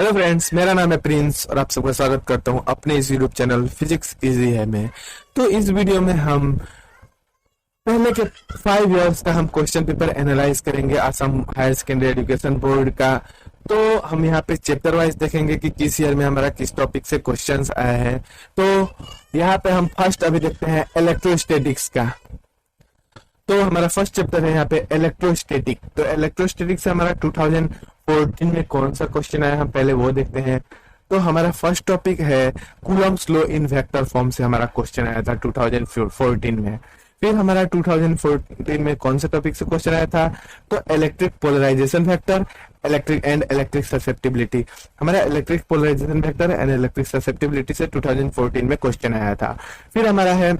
Hello friends, मेरा नाम है प्रिंस और आप सबका स्वागत करता हूं अपने इस यूट्यूब चैनल फिजिक्स इजी है में। तो इस वीडियो में हम पहले के 5 इयर्स का हम क्वेश्चन पेपर एनालाइज करेंगे Assam higher secondary education board का। तो हम यहाँ पे चैप्टर वाइज देखेंगे कि किस ईयर में हमारा किस टॉपिक से क्वेश्चंस आए हैं। तो यहाँ पे हम फर्स्ट अभी देखते हैं इलेक्ट्रोस्टैटिक्स का। तो हमारा फर्स्ट चैप्टर है यहाँ पे इलेक्ट्रोस्टैटिक। तो इलेक्ट्रोस्टैटिक से हमारा 2014 में कौन सा क्वेश्चन आया हम पहले वो देखते हैं। तो हमारा फर्स्ट टॉपिक है Coulomb's law in vector form से हमारा क्वेश्चन आया था 2014 में। फिर हमारा 2014 में कौन सा टॉपिक से क्वेश्चन आया था, तो electric polarization factor, electric and electric susceptibility. हमारा electric polarization factor and electric susceptibility से 2014 में क्वेश्चन आया था। फिर हमारा है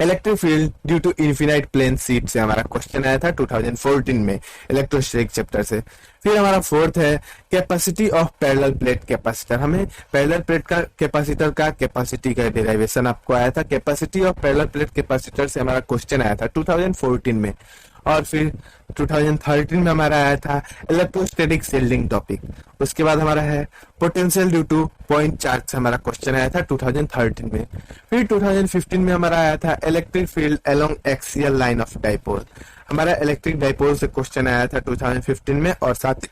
electric field due to infinite plane sheet से हमारा क्वेश्चन आया था 2014 में इलेक्ट्रोस्टैटिक चैप्टर से। फिर हमारा फोर्थ है capacity of parallel plate capacitor. हमें पैरेलल प्लेट का कैपेसिटर का कैपेसिटी का डेरिवेशन आपको आया था। Capacity of parallel plate capacitor से हमारा क्वेश्चन आया था 2014 में। और फिर 2013 में हमारा आया था इलेक्ट्रोस्टैटिक शील्डिंग टॉपिक। उसके बाद हमारा है potential due two point charge से हमारा क्वेश्चन आया था 2013 में। फिर 2015 में हमारा आया था electric field along axial line of dipole. हमारा इलेक्ट्रिक डाइपोल से क्वेश्चन आया था 2015 में। और साथ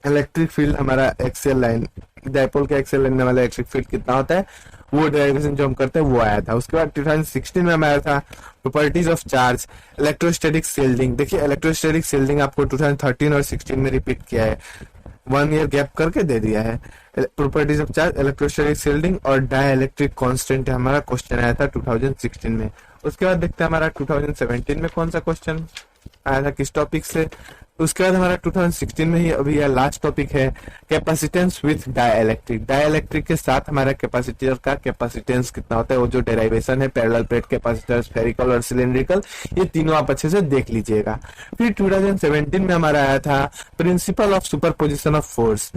इलेक्ट्रिक फील्ड हमारा एक्सियल लाइन डाइपोल के एक्सियल लाइन वाला इलेक्ट्रिक फील्ड कितना होता है वो डेरिवेशन जो हम करते हैं वो आया था। उसके बाद 2016 में हमारा था properties of charge electrostatic shielding. देखिए इलेक्ट्रोस्टैटिक शील्डिंग आपको 2013 और 16 में रिपीट किया है, 1 ईयर गैप करके दे दिया है। Properties of charge electrostatic shielding और डाइलेक्ट्रिक कांस्टेंट हमारा क्वेश्चन आया था 2016 में। उसके बाद देखते हैं हमारा 2017 में कौन सा क्वेश्चन आया था किस टॉपिक से। उसके बाद हमारा 2016 में ही अभी यह लास्ट टॉपिक है कैपेसिटेंस विथ डाइलेक्ट्रिक। डाइलेक्ट्रिक के साथ हमारा कैपेसिटर का कैपेसिटेंस कितना होता है वो जो डेरिवेशन है पैरेलल प्लेट कैपेसिटर स्फेरिकल और सिलिंड्रिकल, ये तीनों आप अच्छे से देख लीजिएगा। फिर 2017 में हमारा आया था principle of superposition of force.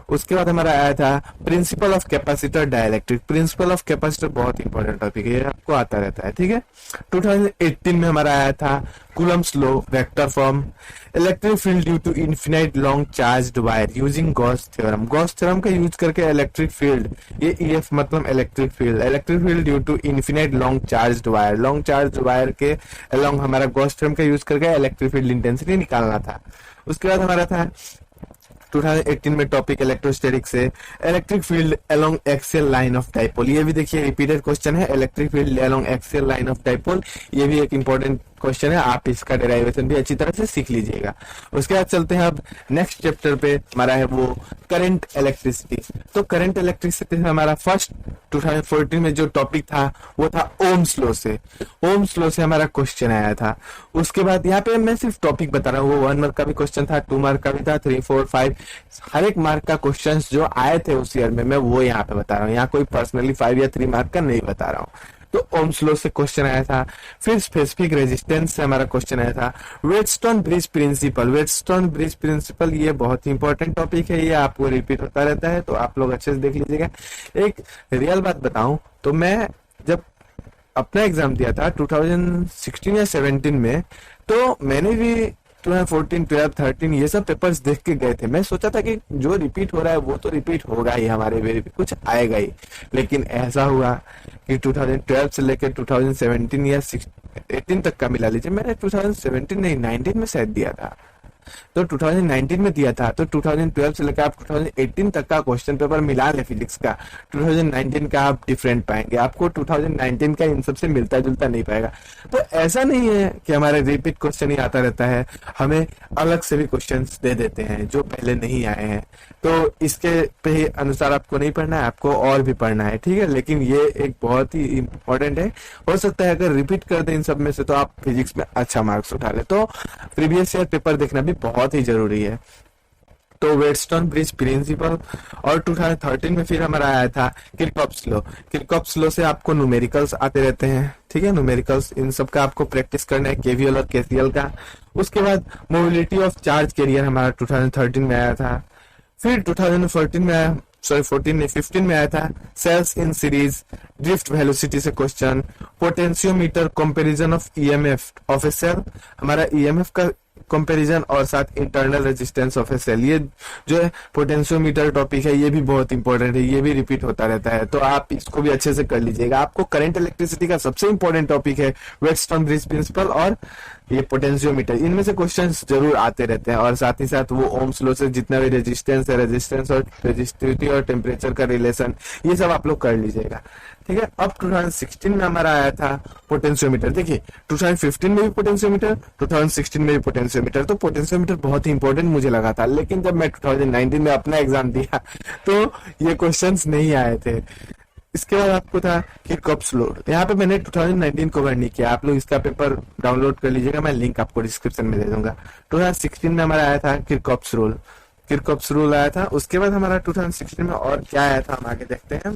उसके बाद हमारा आया था principle of capacitor dielectric. Principle of capacitor बहुत इंपॉर्टेंट टॉपिक है, ये आपको आता रहता है, ठीक है। 2018 में हमारा आया था Coulomb's law vector form, electric field due to infinite long charged wire using Gauss theorem. Gauss theorem का यूज करके इलेक्ट्रिक फील्ड, ये ईएफ मतलब electric field due to infinite long charged wire, long charge wire के along हमारा Gauss theorem का use करके electric field intensity निकालना था। उसके बाद हमारा था 2018 में टॉपिक इलेक्ट्रोस्टैटिक से electric field along axial line of dipole. ये भी देखिए रिपीटेड क्वेश्चन है, electric field along axial line of dipole. ये भी एक इंपॉर्टेंट क्वेश्चन है, आप इसका डेरिवेशन भी अच्छी तरह से सीख लीजिएगा। उसके बाद चलते हैं अब नेक्स्ट चैप्टर पे, हमारा है वो करंट इलेक्ट्रिसिटी। तो करंट इलेक्ट्रिसिटी से हमारा फर्स्ट 2014 में जो टॉपिक था वो था ओम्स लॉ से। ओम्स लॉ से हमारा क्वेश्चन आया था। उसके बाद यहाँ पे मैं सिर्फ टॉपिक बता रहा हूँ, वो 1 मार्क का भी क्वेश्चन था, 2 मार्क का भी था, 3, 4, 5 हर एक मार्क का क्वेश्चन जो आए थे उस ईयर में मैं वो यहाँ पे बता रहा हूँ। यहाँ कोई पर्सनली 5 या 3 मार्क का नहीं बता रहा हूँ। तो ओम्स लॉ से क्वेश्चन आया था। फिर स्पेसिफिक रेजिस्टेंस से हमारा क्वेश्चन आया था। Wheatstone bridge principle, Wheatstone bridge principle ये बहुत ही इंपॉर्टेंट टॉपिक है, ये आपको रिपीट होता रहता है, तो आप लोग अच्छे से देख लीजिएगा। एक रियल बात बताऊं तो मैं जब अपना एग्जाम दिया था 2016 या 17 में, तो मैंने भी 2014, 12, 13 ये सब पेपर्स देख के गए थे। मैं सोचा था कि जो रिपीट हो रहा है वो तो रिपीट होगा ही, हमारे वेरी कुछ आएगा ही। लेकिन ऐसा हुआ कि 2012 से लेकर 2017 या 18 तक का मिला लीजिए, मैंने 2017 नहीं 19 में शायद दिया था, तो 2019 में दिया था। तो 2012 से लेकर आप 2018 तक का क्वेश्चन पेपर मिला ले फिजिक्स का, 2019 का आप डिफरेंट पाएंगे, आपको 2019 का इन सबसे मिलता जुलता नहीं पाएगा। तो ऐसा नहीं है कि हमारे रिपीट क्वेश्चन ही आता रहता है, हमें अलग से भी क्वेश्चंस दे देते हैं जो पहले नहीं आए हैं। तो इसके पे अनुसार आपको नहीं पढ़ना है, आपको और भी पढ़ना है, ठीक है। लेकिन ये एक बहुत ही इंपॉर्टेंट है, हो सकता है अगर रिपीट कर दे इन सब में से तो आप फिजिक्स में अच्छा मार्क्स उठा ले। तो प्रीवियस ईयर पेपर देखना भी बहुत ही जरूरी है। तो वेटस्टोन ब्रिज प्रिंसिपल और 2013 में फिर हमारा आया था किरचॉफ्स लॉ। किरचॉफ्स लॉ से आपको न्यूमेरिकल्स आते रहते हैं, ठीक है। न्यूमेरिकल्स इन सब का आपको प्रैक्टिस करना है, केवीएल और केसीएल का। उसके बाद मोबिलिटी ऑफ चार्ज कैरियर हमारा 2013 में आया था। फिर 2014 में सॉरी 14 नहीं 15 में आया था cells in series, drift velocity से question, potentiometer comparison of EMF of a cell, हमारा ईएमएफ का कंपैरिजन और साथ internal resistance of a cell. ये जो है पोटेंशियोमीटर टॉपिक है, ये भी बहुत इंपॉर्टेंट है, ये भी रिपीट होता रहता है, तो आप इसको भी अच्छे से कर लीजिएगा। आपको करंट इलेक्ट्रिसिटी का सबसे इंपॉर्टेंट टॉपिक है वेटस्टोन ब्रिज प्रिंसिपल और ये पोटेंशियोमीटर, इनमें से क्वेश्चंस जरूर आते रहते हैं। और साथ ही साथ वो ओम्स लॉ से जितना भी रेजिस्टेंस है, रेजिस्टेंस और रेजिस्टिविटी और टेम्परेचर का रिलेशन, ये सब आप लोग कर लीजिएगा, ठीक है। अब 2016 में हमारा आया था पोटेंशियोमीटर। देखिए 2015 में भी पोटेंशियोमीटर, 2016 में भी पोटेंशियोमीटर, तो पोटेंशियोमीटर बहुत ही इंपॉर्टेंट मुझे लगा था। लेकिन जब मैं 2019 में अपना एग्जाम दिया तो ये क्वेश्चंस नहीं आए थे। इसके बाद आपको था किरचॉफ्स लॉ। यहाँ पे मैंने 2019 कवर नहीं किया, आप लोग इसका पेपर डाउनलोड कर लीजिएगा, मैं लिंक आपको डिस्क्रिप्शन में दे दूंगा। 2016 में हमारा आया था किरचॉफ्स रूल, किरचॉफ्स रूल आया था। उसके बाद हमारा 2016 में और क्या आया था हम आगे देखते हैं।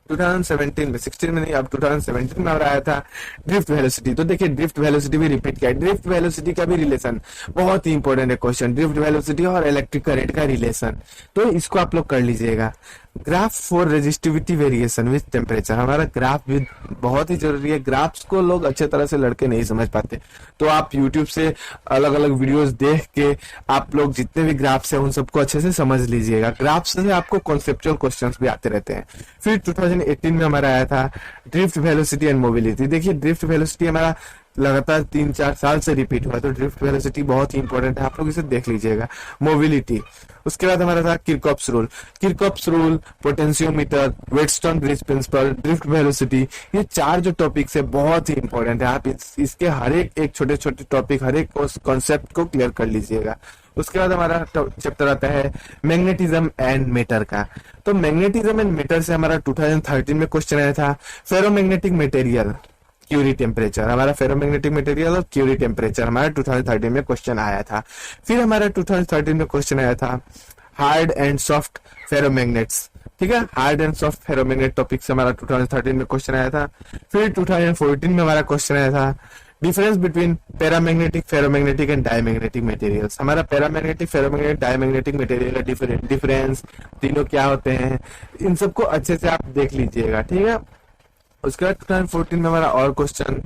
2017 में, 16 में नहीं, अब 2017 में हमारा आया था ड्रिफ्ट वेलोसिटी। तो देखिए ड्रिफ्ट वेलोसिटी भी रिपीट किया, ड्रिफ्ट वेलोसिटी का भी रिलेशन बहुत ही इंपॉर्टेंट है क्वेश्चन, ड्रिफ्ट वेलोसिटी और इलेक्ट्रिक करंट का रिलेशन, तो इसको आप लोग कर लीजिएगा। Graph for resistivity variation with temperature, हमारा ग्राफ भी बहुत ही जरूरी है। ग्राफ्स को लोग अच्छे तरह से लड़के नहीं समझ पाते, तो आप YouTube से अलग अलग वीडियोस देख के आप लोग जितने भी ग्राफ्स हैं उन सबको अच्छे से समझ लीजिएगा। ग्राफ्स से आपको कॉन्सेप्चुअल क्वेश्चंस भी आते रहते हैं। फिर 2018 में हमारा आया था ड्रिफ्ट वेलोसिटी एंड मोबिलिटी। देखिए ड्रिफ्ट वेलोसिटी हमारा लगातार 3-4 साल से रिपीट हुआ, तो ड्रिफ्ट वेलोसिटी बहुत ही इंपॉर्टेंट है, आप लोग इसे देख लीजिएगा। मोबिलिटी, उसके बाद हमारा था Kirchhoff's rule, Kirchhoff's rule, potentiometer, Wheatstone bridge principle, drift velocity, ये 4 जो टॉपिक्स है बहुत ही इंपॉर्टेंट है। आप इसके हर एक छोटे छोटे टॉपिक, हर एक कॉन्सेप्ट को क्लियर कर लीजिएगा। उसके बाद हमारा चैप्टर आता है मैग्नेटिज्म एंड मैटर का। तो मैग्नेटिज्म एंड मैटर से हमारा 2013 में क्वेश्चन आया था फेरोमैग्नेटिक मटेरियल क्यूरी टेम्परेचर, हमारा फेरोमैग्नेटिक मटेरियल और क्यूरी टेम्परेचर हमारा 2013 में क्वेश्चन आया था। फिर हमारा 2013 में क्वेश्चन आया था हार्ड एंड सॉफ्ट फेरोमैग्नेट्स, ठीक है, hard and soft ferromagnet topic से हमारा 2013 में क्वेश्चन आया था। फिर 2014 में हमारा क्वेश्चन आया था difference between paramagnetic, ferromagnetic and diamagnetic materials. हमारा पैरामैग्नेटिक, फेरोमैग्नेटिक, डायमैग्नेटिक मटेरियल का डिफरेंस तीनों क्या होते हैं, इन सबको अच्छे से आप देख लीजिएगा, ठीक है। उसके बाद 2014 में हमारा और क्वेश्चन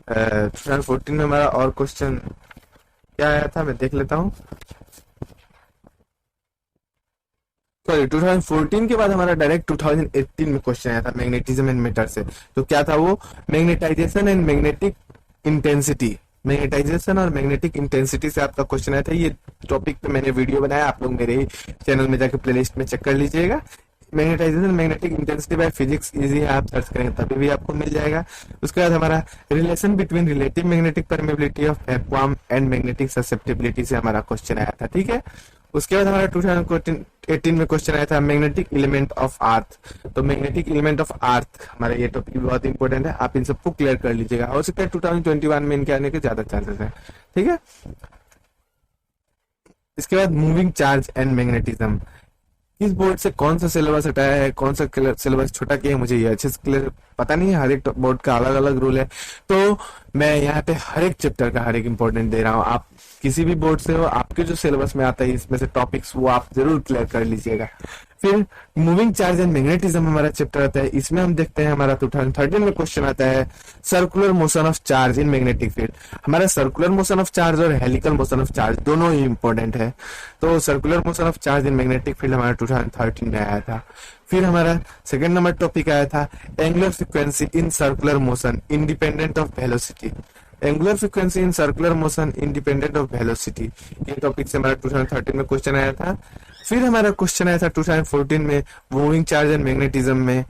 2014 में हमारा और क्वेश्चन क्या आया था, मैं देख लेता हूँ। सॉरी 2014 के बाद हमारा डायरेक्ट 2018 में क्वेश्चन आया था मैग्नेटिज्म एंड मैटर से। तो क्या था वो, magnetization and magnetic intensity, magnetization और मैग्नेटिक इंटेंसिटी से आपका क्वेश्चन आया था। ये टॉपिक पे मैंने वीडियो बनाया, आप लोग मेरे ही चैनल में जाकर प्लेलिस्ट में चेक कर लीजिएगा। Magnetization magnetic intensity by physics easy है, आप सर्च करेंगे तभी भी आपको मिल जाएगा। उसके बाद हमारा relation between relative magnetic permeability of vacuum and magnetic susceptibility से हमारा क्वेश्चन आया था, ठीक है। उसके बाद हमारा 2018 में क्वेश्चन आया था मैग्नेटिक एलिमेंट ऑफ अर्थ। तो मैग्नेटिक एलिमेंट ऑफ अर्थ हमारा ये टॉपिक बहुत इंपॉर्टेंट है, आप इन सबको क्लियर कर लीजिएगा। हो सकता है 2021 में इनके आने के ज्यादा चांसेस है, ठीक है। इसके बाद मूविंग चार्ज एंड मैग्नेटिज्म, इस बोर्ड से कौन सा सिलेबस हटाया है, कौन सा सिलेबस छोटा किया है, मुझे ये अच्छे से क्लियर पता नहीं है, हर एक बोर्ड का अलग अलग रूल है, तो मैं यहाँ पे हर एक चैप्टर का हर एक इंपॉर्टेंट दे रहा हूँ। आप किसी भी बोर्ड से हो, आपके जो सिलेबस में आता है इसमें से टॉपिक्स, वो आप जरूर क्लियर कर लीजिएगा। फिर मूविंग चार्ज एंड मैग्नेटिज्म हमारा चैप्टर आता है, इसमें हम देखते हैं हमारा 2013 में क्वेश्चन आता है circular motion of charge in magnetic field. हमारा सर्कुलर मोशन ऑफ चार्ज और हेलिकल मोशन ऑफ चार्ज दोनों ही इंपॉर्टेंट है, तो circular motion of charge in magnetic field हमारा 2013 में आया था। फिर हमारा सेकंड नंबर टॉपिक आया था angular frequency in circular motion independent of velocity, angular frequency in circular motion independent of velocity, ये टॉपिक से हमारा 2013 में क्वेश्चन आया था। फिर हमारा क्वेश्चन आया था 2014 में मूविंग चार्ज एंड मैग्नेटिज्म में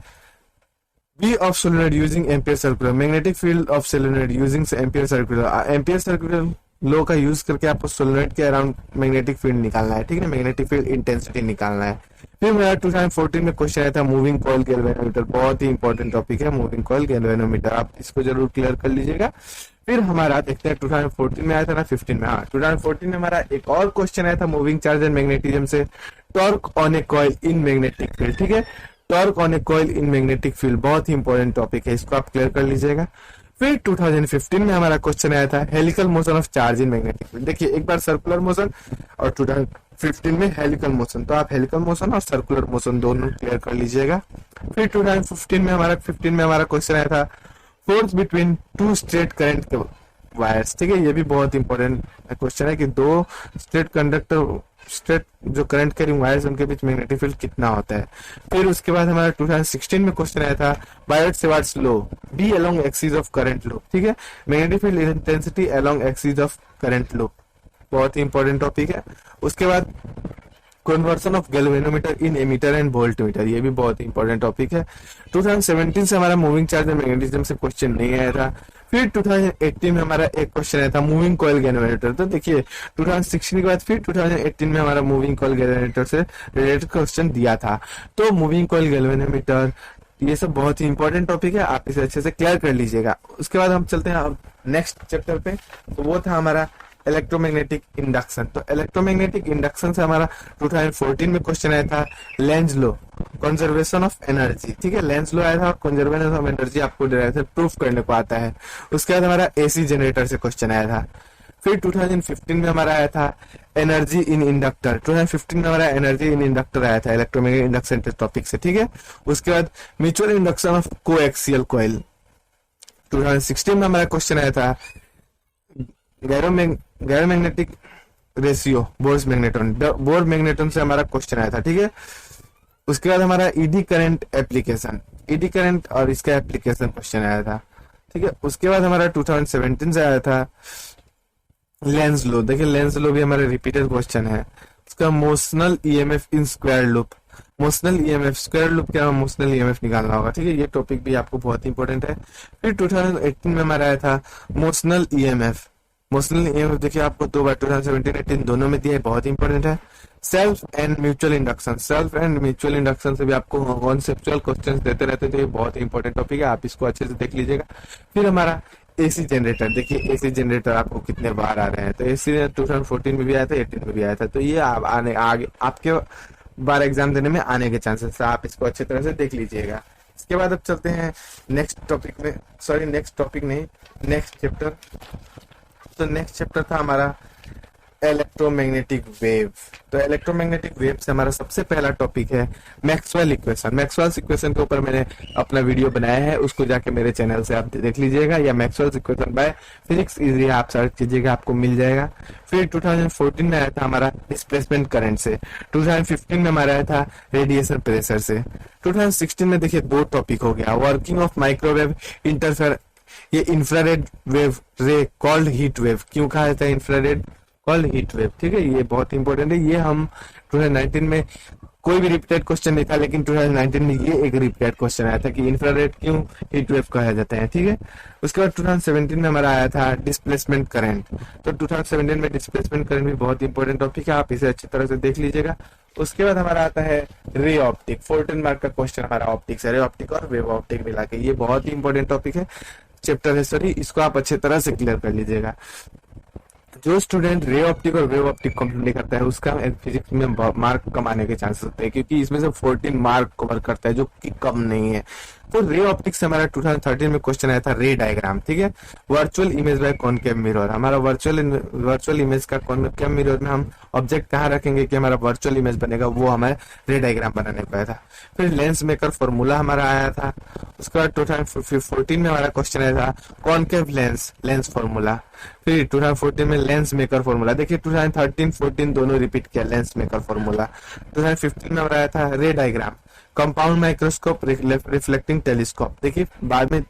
B of solenoid using Ampere circular, magnetic field of solenoid using Ampere circular, Ampere circular law का यूज करके आपको सोलेनोइड के अराउंड मैग्नेटिक फील्ड निकालना है, ठीक है, मैग्नेटिक फील्ड इंटेंसिटी निकालना है। फिर मेरा 2014 में क्वेश्चन आया था मूविंग कॉइल गैल्वेनोमीटर, बहुत ही इंपॉर्टेंट टॉपिक है मूविंग कॉइल गैल्वेनोमीटर, आप इसको जरूर क्लियर कर लीजिएगा। फिर हमारा देखते हैं 2014 में आया था ना 15 में, हाँ 2014 में हमारा एक और क्वेश्चन आया था मूविंग चार्ज एंड मैग्नेटिज्म से torque on A coil in magnetic field, ठीक है, torque on A coil in magnetic field बहुत ही इंपॉर्टेंट टॉपिक है, इसको आप क्लियर कर लीजिएगा। फिर 2015 में हमारा क्वेश्चन आया था helical motion of charge in magnetic field. देखिए एक बार सर्कुलर मोशन और 15 में हेलिकल मोशन, तो आप हेलिकल मोशन और सर्कुलर मोशन दोनों क्लियर कर लीजिएगा। फिर 2015 में हमारा क्वेश्चन आया था force between two straight current के वायर्स, ठीक है। ये भी बहुत इंपॉर्टेंट क्वेश्चन है कि दो स्ट्रेट जो करंट कैरिंग वायर्स उनके बीच मैग्नेटिक फील्ड कितना होता है। फिर उसके बाद हमारा 2016 में क्वेश्चन आया था Biot-Savart's law, B along axis of current law, ठीक है। Magnetic field intensity along axis of current law, बहुत ही इंपॉर्टेंट टॉपिक है। उसके बाद conversion of galvanometer in ammeter and voltmeter, ये भी बहुत इंपॉर्टेंट टॉपिक है। 2017 से हमारा मूविंग चार्ज एंड मैग्नेटिज्म से क्वेश्चन नहीं आया था। फिर 2018 में हमारा एक क्वेश्चन आया था मूविंग कॉइल गैल्वेनोमीटर, तो देखिए 2016 के बाद फिर 2018 में हमारा मूविंग कॉइल गैल्वेनोमीटर से रिलेटेड क्वेश्चन दिया था। तो मूविंग कॉइल गैल्वेनोमीटर ये सब बहुत ही इंपॉर्टेंट टॉपिक है, आप इसे अच्छे से क्लियर कर लीजिएगा। उसके बाद हम चलते हैं अब नेक्स्ट चैप्टर पे, तो वो था हमारा इलेक्ट्रोमैग्नेटिक इंडक्शन। तो इलेक्ट्रोमैग्नेटिक इंडक्शन से हमारा 2014 में क्वेश्चन आया था Lenz law, conservation of energy, ठीक है। लेंज लॉ आया था और कंजर्वेशन ऑफ एनर्जी आपको प्रूफ करने को आता है। उसके बाद हमारा एसी जनरेटर से क्वेश्चन आया था। फिर 2015 में हमारा आया था एनर्जी इन इंडक्टर, 2015 में हमारा एनर्जी इन इंडक्टर आया था इलेक्ट्रोमैग्नेटिक इंडक्शन टॉपिक से, ठीक है। उसके बाद mutual induction of coaxial coil, 2016 में हमारा क्वेश्चन आया था gyromagnetic ratio Bohr's magnetron, Bohr magnetron से हमारा क्वेश्चन आया था, ठीक है। उसके बाद हमारा eddy current application, eddy current और इसका एप्लीकेशन क्वेश्चन आया था, ठीक है। उसके बाद हमारा 2017 से आया था लेंज लॉ, देखिए लेंज लॉ भी हमारा रिपीटेड क्वेश्चन है। उसका motional EMF in square loop, motional EMF square loop क्या मोशनल ईएमएफ निकालना होगा, ठीक है। ये टॉपिक भी आपको बहुत इंपॉर्टेंट है। फिर 2018 में हमारा आया था मोशनल ईएमएफ, मोशनल ईएमएफ देखिए आपको दो बार 2017-18 दोनों में दिया है, बहुत इंपॉर्टेंट है। Self and mutual induction, self and mutual induction से भी आपको कॉन्सेप्चुअल क्वेश्चंस देते रहते हैं, तो ये बहुत इंपॉर्टेंट टॉपिक है, आप इसको अच्छे से देख लीजिएगा। फिर हमारा एसी जनरेटर, देखिए एसी जनरेटर आपको कितने बार आ रहे हैं, तो एसी 2014 में भी आया था, 18 में भी आया था, तो ये आने आगे आपके बार एग्जाम देने में आने के चांसेस है, आप इसको अच्छे तरह से देख लीजिएगा। इसके बाद अब चलते हैं नेक्स्ट टॉपिक में, सॉरी नेक्स्ट टॉपिक नहीं, नेक्स्ट चैप्टर। तो नेक्स्ट चैप्टर था हमारा इलेक्ट्रोमैग्नेटिक वेव। तो इलेक्ट्रोमैग्नेटिक वेव से हमारा सबसे पहला टॉपिक है मैक्सवेल इक्वेशन। मैक्सवेल इक्वेशन के ऊपर मैंने अपना वीडियो बनाया है, उसको जाके मेरे चैनल से आप देख लीजिएगा, या Maxwell equation by physics easy आप सर्च कीजिएगा, आपको मिल जाएगा। फिर 2014 में आया था हमारा डिस्प्लेसमेंट करंट से, 2015 में हमारा आया था रेडिएशन प्रेशर से। 2016 में देखिए दो टॉपिक हो गया, वर्किंग ऑफ माइक्रोवेव इंटरफेयर, ये इंफ्रारेड वेव रे कॉल्ड हीट वेव, क्यों कहा जाता है इंफ्रारेड कॉल्ड हीट वेव, ठीक है। ये बहुत इंपॉर्टेंट है, ये हम 2019 में कोई भी रिपीटेड क्वेश्चन नहीं था, लेकिन 2019 में ये एक रिपीटेड क्वेश्चन आया था कि इंफ्रारेड क्यों हीट वेव कहा जाता है, ठीक है। उसके बाद 2017 में हमारा आया था डिस्प्लेसमेंट करंट। तो 2017 में डिस्प्लेसमेंट करंट भी बहुत इंपॉर्टेंट टॉपिक है, आप इसे अच्छी तरह से देख लीजिएगा। उसके बाद हमारा आता है रे ऑप्टिक, 14 मार्क का क्वेश्चन हमारा ऑप्टिक्स है, रे ऑप्टिक और वेव ऑप्टिक मिला के, ये बहुत ही इंपॉर्टेंट टॉपिक है, चैप्टर है, सॉरी इसको आप अच्छे तरह से क्लियर कर लीजिएगा। जो स्टूडेंट रे ऑप्टिक और वेव ऑप्टिक कंप्लीट नहीं करता है उसका फिजिक्स में मार्क कम आने के चांसेस होते हैं, क्योंकि इसमें से 14 मार्क कवर करता है, जो कि कम नहीं है। तो रे ऑप्टिक्स से हमारा 2013 में क्वेश्चन आया था रे डायग्राम, ठीक है। Virtual image by concave mirror, हमारा वर्चुअल इमेज का कॉनकेव मिरर में हम ऑब्जेक्ट कहाँ रखेंगे कि हमारा वर्चुअल इमेज बनेगा, वो हमारे रे डायग्राम बनाने को आया था। फिर लेंस मेकर फॉर्मूला हमारा आया था। उसके बाद 2014 में हमारा क्वेश्चन आया था कॉनकेव लेंस फॉर्मूला। फिर 2014 में लेंस मेकर फॉर्मूला, देखिए 2013-14 दोनों रिपीट किया लेंस मेकर फॉर्मूला। 2015 में हमारा आया था रे diagram, compound microscope, reflecting telescope. देखिए बाद में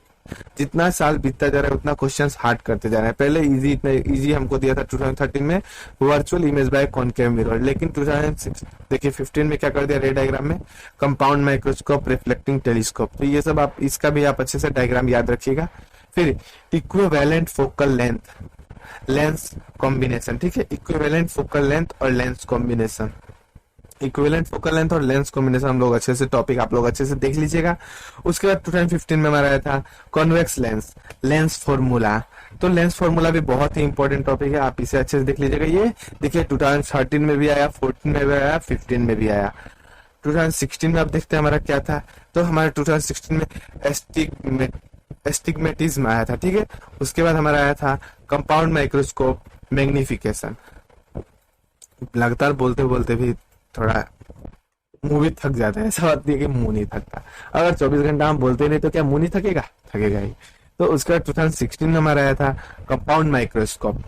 जितना साल बीतता जा रहा है उतना क्वेश्चंस हार्ड करते जा रहे हैं। पहले इजी, इतना इजी हमको दिया था 2013 में virtual image by concave mirror, लेकिन 2006 देखिए 15 में क्या कर दिया रे डायग्राम में कंपाउंड माइक्रोस्कोप, रिफ्लेक्टिंग टेलीस्कोप। तो ये सब आप इसका भी आप अच्छे से डायग्राम याद रखिएगा। फिर इक्विवेलेंट फोकल लेंस कॉम्बिनेशन, ठीक है, इक्विवेलेंट फोकल लेंथ और lens combination, equivalent focal length और लेंस कॉम्बिनेशन हम लोग अच्छे से टॉपिक आप लोग अच्छे से देख लीजिएगा। उसके बाद 2015 में हमारा आया था कॉन्वेक्स लेंस फॉर्मूला। तो लेंस फॉर्मूला भी बहुत ही इंपॉर्टेंट टॉपिक है, आप इसे अच्छे से देख लीजिएगा। ये देखिए 2013 में भी आया, 14 में भी आया, 15 में भी आया। 2016 में आप देखते हैं हमारा क्या था, तो हमारे 2016 में एस्टिग्मेटिज्म आया था, ठीक है। उसके बाद हमारा आया था कंपाउंड माइक्रोस्कोप मैग्निफिकेशन। लगातार बोलते बोलते भी थोड़ा मुंह भी थक जाता है। ऐसा बात नहीं है कि मुंह नहीं थकता, अगर 24 घंटा हम बोलते नहीं तो क्या मुंह नहीं थकेगा? थकेगा ही। तो उसका 2016 में हमारा आया था कंपाउंड माइक्रोस्कोप।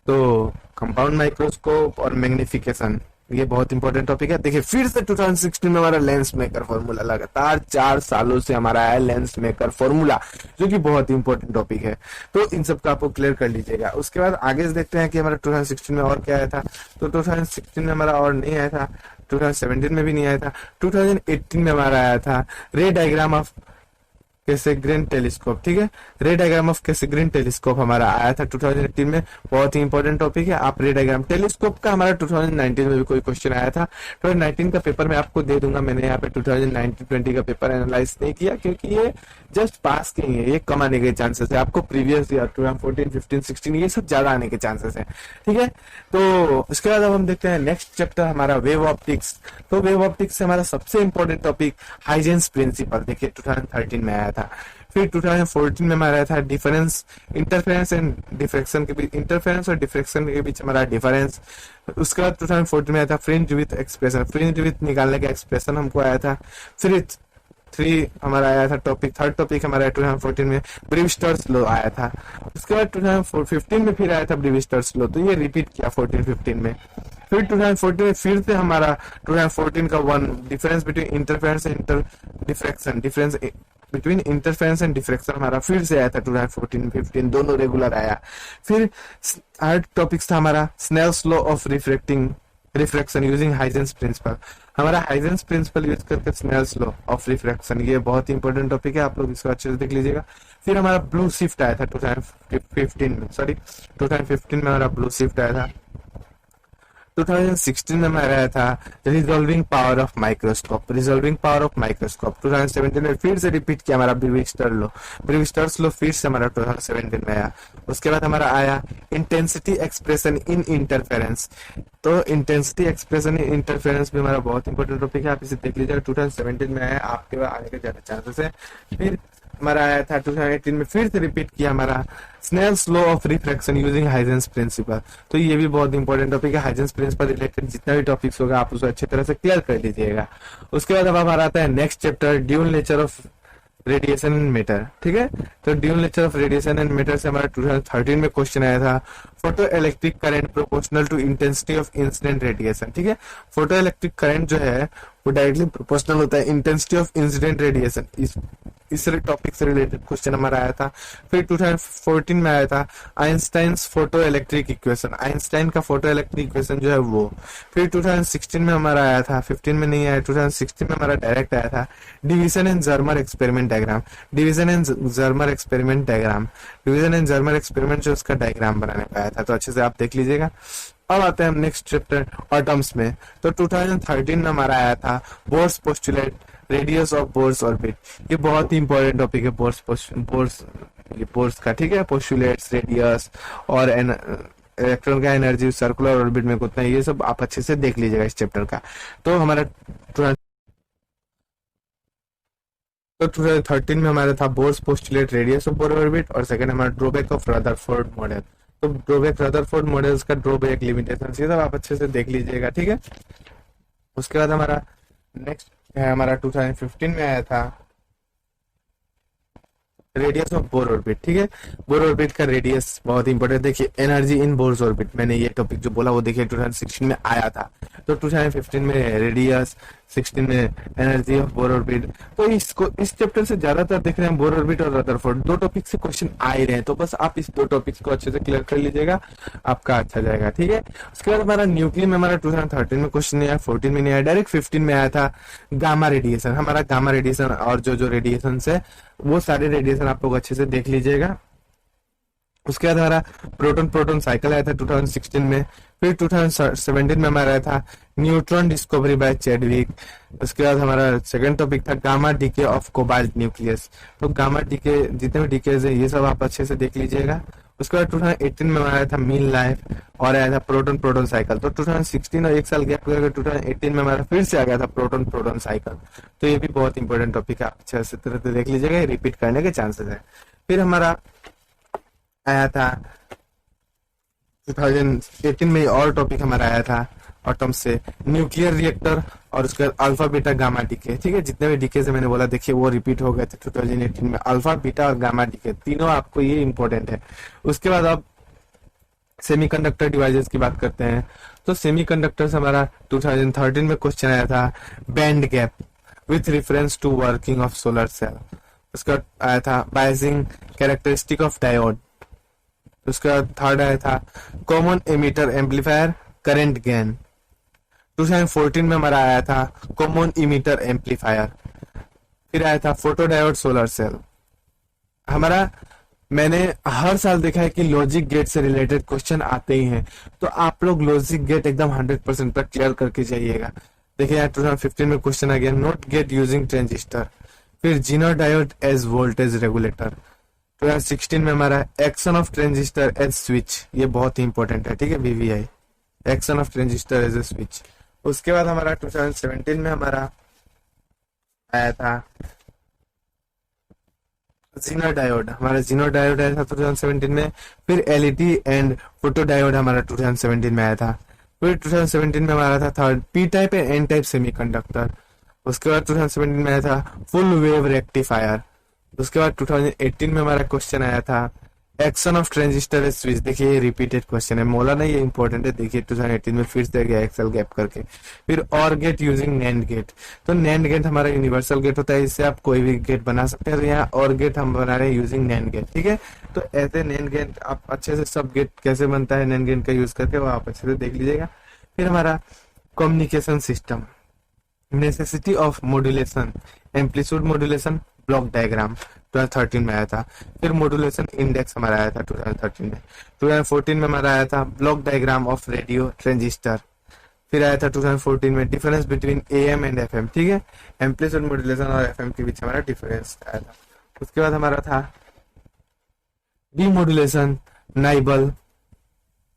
तो कंपाउंड माइक्रोस्कोप और मैग्निफिकेशन, ये बहुत इंपॉर्टेंट टॉपिक है। देखिए फिर से 2016 में हमारा लेंस मेकर फॉर्मूला, लगातार 4 सालों से हमारा है लेंस मेकर फॉर्मूला, जो कि बहुत इंपॉर्टेंट टॉपिक है। तो इन सब का आपको क्लियर कर लीजिएगा। उसके बाद आगे देखते हैं कि हमारा 2016 में और क्या आया था। तो 2016 में हमारा और नहीं आया था, 2017 में भी नहीं आया था। 2018 में हमारा आया था रे डायग्राम ऑफ कैसेग्रेन टेलीस्कोप। ठीक है, रे डायग्राम ऑफ कैसेग्रेन टेलीस्कोप हमारा आया था 2018 में। बहुत ही इंपॉर्टेंट टॉपिक है। आप रे डायग्राम टेलीस्कोप का हमारा 2019 में भी कोई क्वेश्चन आया था। 2019 का पेपर मैं आपको दे दूंगा। मैंने यहाँ पे 2019-20 का पेपर एनालाइज नहीं किया, क्योंकि ये जस्ट पास के है, ये कम आने के चांसेस है। आपको प्रीवियस ईयर 2014, 15, 16 ये सब ज्यादा आने के चांसेस है। ठीक है, तो उसके बाद अब हम देखते हैं नेक्स्ट चैप्टर हमारा वेव ऑप्टिक्स। तो वेव ऑप्टिक्स से हमारा सबसे इंपॉर्टेंट टॉपिक हाइजेंस प्रिंसिपल, देखिए 2013 में आया था। फिर 2014 में हमारा आया था डिफरेंस, इंटरफेरेंस एंड डिफ्रेक्शन के बीच, इंटरफेरेंस और डिफ्रेक्शन के बीच हमारा डिफरेंस। उसके बाद 2014 में आया था fringe with expression, fringe with निकालने का एक्सप्रेशन हमको आया था। फिर 3 हमारा आया था टॉपिक, थर्ड टॉपिक हमारा 2014 में ब्रीवस्टर्स लॉ आया था। उसके बाद 2015 में फिर आया था ब्रीवस्टर्स लॉ, तो ये रिपीट किया 14-15 में। फिर 2014 में फिर से हमारा 2014 का one difference between interference and diffraction, difference between interference and diffraction हमारा फिर से आया था 2014-15, दोनों रेगुलर आया। फिर थर्ड टॉपिक था हमारा Snell's law of refraction using Huygens principle, हमारा हाइजेंस प्रिंसिपल यूज करके स्नेल्स लॉ ऑफ रिफ्रैक्शन, ये बहुत इंपॉर्टेंट टॉपिक है, आप लोग इसको अच्छे से देख लीजिएगा। फिर हमारा ब्लू शिफ्ट आया था 2015 में हमारा ब्लू शिफ्ट आया था। 2016 में हमारा आया था resolving power of microscope, resolving power of microscope. 2017 में फिर से रिपीट किया हमारा ब्रीविस्टर्स लॉ फिर से हमारा 2017 में आया। उसके बाद हमारा आया इंटेंसिटी एक्सप्रेशन इन इंटरफेरेंस, तो इंटेंसिटी एक्सप्रेशन इन इंटरफेरेंस भी हमारा बहुत इंपॉर्टेंट टॉपिक है, आप इसे देख लीजिएगा। 2017 में आया, आपके पास आने के ज्यादा चांसेस है। फिर हमारा आया था 2018 में फिर से रिपीट किया हमारा Snell's law of refraction using Huygens principle, तो ये भी बहुत इंपॉर्टेंट टॉपिक है। हाइजेंस प्रिंसिपल रिलेटेड जितना भी टॉपिक्स होगा आप उसे अच्छी तरह से क्लियर कर लीजिएगा। उसके बाद अब हमारा आता है next chapter dual nature of radiation and matter. ठीक है, तो dual nature of radiation and matter से हमारा 2013 में क्वेश्चन आया था photoelectric current proportional to intensity of incident radiation. ठीक है, फोटो इलेक्ट्रिक करंट जो है वो डायरेक्टली प्रोपोर्शनल होता है इंटेंसिटी ऑफ इंसिडेंट रेडिएशन, इस टॉपिक से रिलेटेड क्वेश्चन हमारा आया था। फिर 2014 में आया था Einstein's photo electric equation, Einstein का फोटो इलेक्ट्रिक इक्वेशन जो है वो। फिर 2016 में हमारा आया था, 15 में नहीं आया, 2016 में हमारा डायरेक्ट आया था division and Germer experiment diagram, division and Germer experiment diagram, division and Germer experiment जो उसका डायग्राम बनाने का आया था, तो अच्छे से आप देख लीजिएगा। अब आते हैं हम नेक्स्ट चैप्टर ऑटम्स में। तो 2013 में हमारा आया था Bohr's postulate radius of Bohr's orbit, ये बहुत ही इंपॉर्टेंट टॉपिक है बोर्स का। ठीक है, पोस्टुलेट्स, रेडियस और इलेक्ट्रॉन का एनर्जी सर्कुलर ऑर्बिट में कितना है, ये सब आप अच्छे से देख लीजिएगा इस चैप्टर का। तो हमारा 2013 में हमारा था Bohr's postulate radius of Bohr orbit, और सेकंड हमारा ड्रॉबैक ऑफ रदरफोर्ड मॉडल। तो ड्रॉबैक रदरफोर्ड मॉडल्स का ड्रॉबैक लिमिटेशन ये सब आप अच्छे से देख लीजिएगा। ठीक है, उसके बाद हमारा नेक्स्ट है हमारा 2015 में आया था रेडियस ऑफ बोर ऑर्बिट। ठीक है, बोर ऑर्बिट का रेडियस बहुत इंपॉर्टेंट, देखिए एनर्जी इन बोर्स ऑर्बिट, मैंने ये टॉपिक जो बोला वो देखिए 2016 में आया था। तो 2015 में रेडियस, 16 में एनर्जी ऑफ बोर ऑर्बिट। तो इस चैप्टर से ज्यादातर देख रहे हैं बोर ऑर्बिट और रदरफोर्ड, दो टॉपिक से क्वेश्चन आ ही रहे हैं, तो बस आप इस दो टॉपिक्स को अच्छे से क्लियर कर लीजिएगा, आपका अच्छा जाएगा। ठीक है, उसके बाद हमारा न्यूक्लियर में हमारा 2013 में क्वेश्चन नहीं आया, 14 में नहीं आया, डायरेक्ट 15 में आया था गामा रेडिएशन। हमारा गामा रेडिएशन और जो रेडिएशन है वो सारे रेडिएशन आप लोग अच्छे से देख लीजिएगा। उसके बाद हमारा प्रोटॉन साइकिल आया था 2016 में। फिर 2017 में हमारा आया था न्यूट्रॉन डिस्कवरी बाय चैडविक। उसके बाद हमारा सेकंड टॉपिक था gamma DK of cobalt nucleus. तो गामा डीके जितने भी डीकेज है ये सब आप अच्छे से देख लीजिएगा। उसके बाद 2018 में आया था मीन लाइफ और आया था प्रोटॉन साइकिल। तो 2016 और एक साल गैप करके 2018 में हमारा फिर से आ गया था प्रोटॉन साइकिल। तो ये भी बहुत इंपॉर्टेंट टॉपिक है, आप अच्छे से तरह से देख लीजिएगा, रिपीट करने के चांसेस है। फिर हमारा आया था 2018 में और टॉपिक हमारा आया था एटम से, न्यूक्लियर रिएक्टर, और उसके बाद अल्फा बीटा गामा डीके। ठीक है, जितने भी डीके से मैंने बोला देखिए वो रिपीट हो गए थे 2018 में, अल्फा बीटा और गामा डीके तीनों आपको ये इंपॉर्टेंट है। उसके बाद आप सेमीकंडक्टर डिवाइसेस की बात करते हैं तो सेमीकंडक्टर से हमारा 2013 में क्वेश्चन आया था band gap with reference to working of solar cell. उसका आया था बायसिंग कैरेक्टरिस्टिक ऑफ डायोड। उसका थर्ड आया था common emitter amplifier current gain. 2014 में हमारा आया था कॉमन इमीटर एम्पलीफायर। फिर आया था फोटोडायोड सोलर सेल। हमारा मैंने हर साल देखा है कि लॉजिक गेट से रिलेटेड क्वेश्चन आते ही हैं, तो आप लोग लॉजिक गेट एकदम 100% पर क्लियर करके जाइएगा। देखिए यहाँ 2015 में क्वेश्चन आ गया नॉट गेट यूजिंग ट्रांजिस्टर। फिर Zener diode as voltage regulator. 2016 में हमारा action of transistor as switch, ये बहुत ही इंपॉर्टेंट है। ठीक है, VVI action of transistor as a switch. उसके बाद हमारा 2017 में हमारा आया था जीनो डायोड। हमारा जीनो डायोड आया था 2017 में। फिर एलईडी एंड फोटो डायोड हमारा 2017 में आया था। फिर 2017 में हमारा था third P type and N type semiconductor. उसके बाद 2017 में आया था फुल वेव रेक्टिफायर। उसके बाद 2018 में हमारा क्वेश्चन आया था action of transistor as switch. देखिए ये रिपीटेड क्वेश्चन है, मोला नहीं, ये इंपॉर्टेंट है। देखिए 2018 में फिर से गया एक्सेल गैप करके। फिर और गेट यूजिंग नैंड गेट। तो नैंड गेट हमारा यूनिवर्सल गेट होता है, इससे आप कोई भी गेट बना सकते हैं। तो यहाँ और गेट हम बना रहे हैं यूजिंग नैंड गेट। ठीक है, तो ऐसे नैंड गेट आप अच्छे से सब गेट कैसे बनता है नैंड गेट का यूज करके वो आप अच्छे से देख लीजिएगा। फिर हमारा communication system, necessity of modulation, amplitude modulation, block diagram 2013 में आया था। फिर मॉड्यूलेशन इंडेक्स हमारा आया था 2013 में। 2014 में हमारा आया था block diagram of radio transistor. फिर आया था 2014 में difference between AM and FM। ठीक है, एम्पलीट्यूड मॉड्यूलेशन और FM के बीच हमारा डिफरेंस आया था। उसके बाद हमारा था डीमॉड्यूलेशन, नाइबल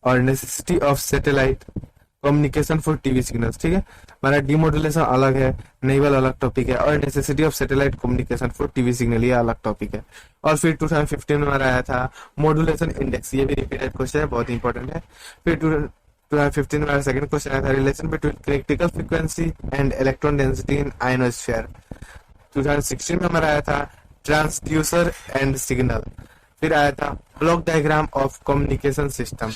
और necessity of satellite communication for TV signals. ठीक है, हमारा डीमॉड्यूलेशन अलग है, नेबल अलग टॉपिक है, और necessity of satellite communication for TV signal ये अलग टॉपिक है। और फिर 2015 में हमारा आया था मॉड्यूलेशन इंडेक्स, ये भी रिपीटेड क्वेश्चन है, बहुत इंपॉर्टेंट है। फिर 2015 में हमारा सेकंड क्वेश्चन आया था relation between critical frequency and electron density in ionosphere. 2016 में हमारा आया था ट्रांसड्यूसर एंड सिग्नल। फिर आया था block diagram of communication system.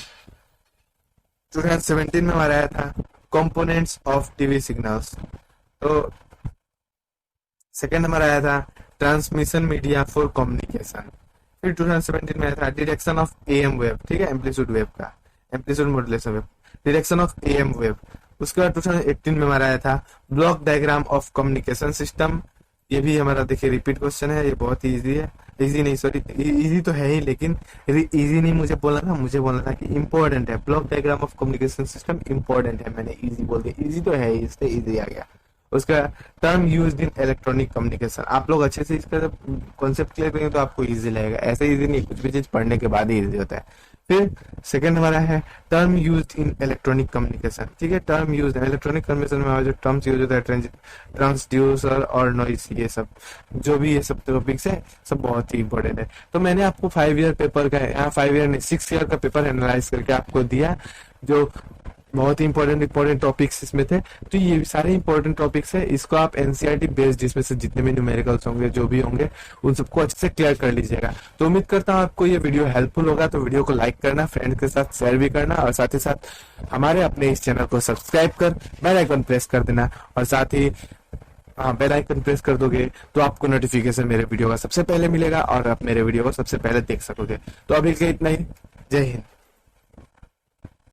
2017 में हमारा आया था कंपोनेंट्स ऑफ टीवी सिग्नल्स। तो सेकंड हमारा आया था ट्रांसमिशन मीडिया फॉर कम्युनिकेशन। फिर 2017 में आया था डिरेक्शन ऑफ AM वेव। ठीक है, एम्पलीट्यूड वेव का, amplitude modulation wave, direction of AM wave. उसके बाद 2018 में हमारा आया था block diagram of communication system. ये भी हमारा देखिए रिपीट क्वेश्चन है, ये बहुत ही इजी है, इजी नहीं सॉरी इजी तो है ही, लेकिन इजी नहीं मुझे बोलना था, मुझे बोलना था कि इंपॉर्टेंट है। Block diagram of communication system important है, मैंने इजी बोल दिया, इजी तो है ही, इससे इजी आ गया। उसका term used in electronic communication, आप लोग अच्छे से इसका कॉन्सेप्ट क्लियर करेंगे तो आपको इजी लगेगा, ऐसे इजी नहीं, कुछ भी चीज पढ़ने के बाद ही इजी होता है। फिर सेकंड हमारा है term used in electronic communication. ठीक है, टर्म यूज्ड इलेक्ट्रॉनिक कम्युनिकेशन में हमारा जो टर्म्स यूज होता है ट्रांसड्यूसर और नॉइस, ये सब जो भी ये सब टॉपिक्स है सब बहुत ही इंपॉर्टेंट है। तो मैंने आपको 5 ईयर पेपर का, यहाँ 5 ईयर नहीं 6 ईयर का पेपर एनालाइज करके आपको दिया, जो बहुत ही इंपॉर्टेंट टॉपिक्स इसमें थे। तो ये सारे इंपॉर्टेंट टॉपिक्स है, इसको आप NCERT बेस्ड जिसमें से जितने भी न्यूमेरिकल्स होंगे जो भी होंगे उन सबको अच्छे से क्लियर कर लीजिएगा। तो उम्मीद करता हूँ आपको ये वीडियो हेल्पफुल होगा। तो वीडियो को लाइक करना, फ्रेंड्स के साथ शेयर भी करना, और साथ ही साथ हमारे अपने इस चैनल को सब्सक्राइब कर बेल आइकन प्रेस कर देना, और साथ ही बेल आइकन प्रेस कर दोगे तो आपको नोटिफिकेशन मेरे वीडियो का सबसे पहले मिलेगा और आप मेरे वीडियो को सबसे पहले देख सकोगे। तो अभी के इतना ही, जय हिंद।